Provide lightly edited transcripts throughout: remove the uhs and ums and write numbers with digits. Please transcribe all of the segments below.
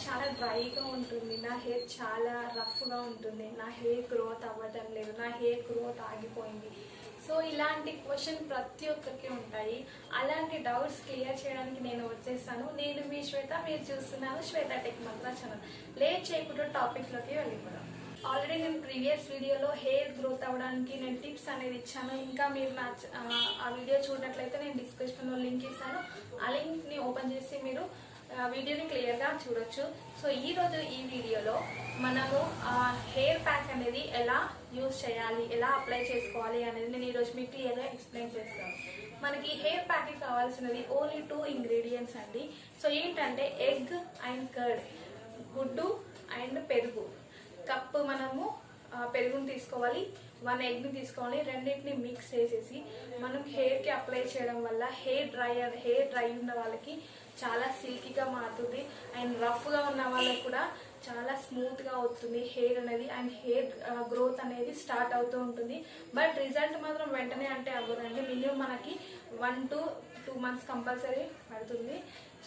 చాలా డ్రైగా ఉంటుంది, నా హెయిర్ చాలా రఫ్గా ఉంటుంది, నా హెయిర్ గ్రోత్ అవ్వడం లేదు, నా హెయిర్ గ్రోత్ ఆగిపోయింది. సో ఇలాంటి క్వశ్చన్ ప్రతి ఒక్కరికి ఉంటాయి. అలాంటి డౌట్స్ క్లియర్ చేయడానికి నేను వచ్చేసాను. నేను మీ శ్వేత, మీరు చూస్తున్నాను శ్వేత టెక్ మంత్ర ఛానల్. లేట్ చేయకుండా టాపిక్లోకి వెళ్ళిపోదాం. ఆల్రెడీ నేను ప్రీవియస్ వీడియోలో హెయిర్ గ్రోత్ అవ్వడానికి నేను టిప్స్ అనేది ఇచ్చాను. ఇంకా మీరు ఆ వీడియో చూడట్లయితే నేను డిస్క్రిప్షన్లో లింక్ ఇస్తాను. ఆ లింక్ని ఓపెన్ చేసి మీరు వీడియోని క్లియర్గా చూడొచ్చు. సో ఈరోజు ఈ వీడియోలో మనము హెయిర్ ప్యాక్ అనేది ఎలా యూజ్ చేయాలి, ఎలా అప్లై చేసుకోవాలి అనేది నేను ఈరోజు మీకు క్లియర్గా ఎక్స్ప్లెయిన్ చేస్తాను. మనకి హెయిర్ ప్యాక్కి కావాల్సినది ఓన్లీ 2 ఇంగ్రీడియంట్స్ అండి. సో ఏంటంటే ఎగ్ అండ్ కర్డ్, గుడ్డు అండ్ పెరుగు. కప్పు మనము పెరుగుని తీసుకోవాలి, 1 ఎగ్ని తీసుకోవాలి. రెండింటిని మిక్స్ చేసేసి మనం హెయిర్కి అప్లై చేయడం వల్ల హెయిర్ డ్రై ఉన్న వాళ్ళకి చాలా సిల్కీగా మారుతుంది. అండ్ రఫ్గా ఉన్న వాళ్ళకి కూడా చాలా స్మూత్గా అవుతుంది హెయిర్ అనేది. అండ్ హెయిర్ గ్రోత్ అనేది స్టార్ట్ అవుతూ ఉంటుంది. బట్ రిజల్ట్ మాత్రం వెంటనే అంటే అవ్వదండి. మినిమం మనకి 1 to 2 months కంపల్సరీ పడుతుంది.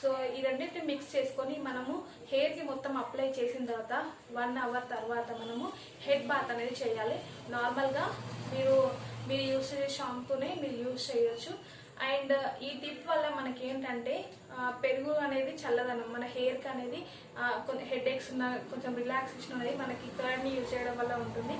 సో ఈ రెండింటిని మిక్స్ చేసుకొని మనము హెయిర్కి మొత్తం అప్లై చేసిన తర్వాత 1 hour తర్వాత మనము హెడ్ బాత్ అనేది చేయాలి. నార్మల్గా మీరు యూజ్ చేసే షాంపూని మీరు యూజ్ చేయొచ్చు. అండ్ ఈ టిప్ వల్ల మనకి ఏంటంటే పెరుగు అనేది చల్లదనం, మన హెయిర్కి అనేది హెడ్ ఏక్స్ ఉన్న కొంచెం రిలాక్సేషన్ అనేది మనకి కర్డ్ని యూజ్ చేయడం వల్ల ఉంటుంది.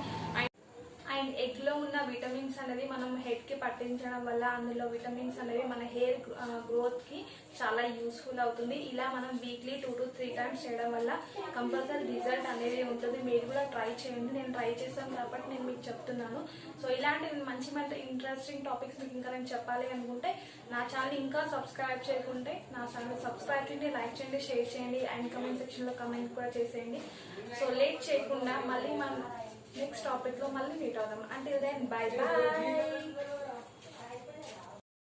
అండ్ ఎగ్లో ఉన్న విటమిన్స్ అనేది మనం హెడ్కి పట్టించడం వల్ల అందులో విటమిన్స్ అనేవి మన హెయిర్ గ్రోత్కి చాలా యూస్ఫుల్ అవుతుంది. ఇలా మనం వీక్లీ 2 to 3 times చేయడం వల్ల కంపల్సరీ రిజల్ట్ అనేది ఉంటుంది. మీరు కూడా ట్రై చేయండి. నేను ట్రై చేశాను కాబట్టి నేను మీకు చెప్తున్నాను. సో ఇలాంటి మంచి ఇంట్రెస్టింగ్ టాపిక్స్ మీకు ఇంకా నేను చెప్పాలి అనుకుంటే నా ఛానల్ ఇంకా సబ్స్క్రైబ్ చేయకుంటే నా ఛానల్ సబ్స్క్రైబ్ చేయండి, లైక్ చేయండి, షేర్ చేయండి అండ్ కమెంట్ సెక్షన్లో కమెంట్ కూడా చేసేయండి. సో లేట్ చేయకుండా మళ్ళీ మనం నెక్స్ట్ టాపిక్ లో మళ్ళీ మీట్ అవుదాం. Until then bye by.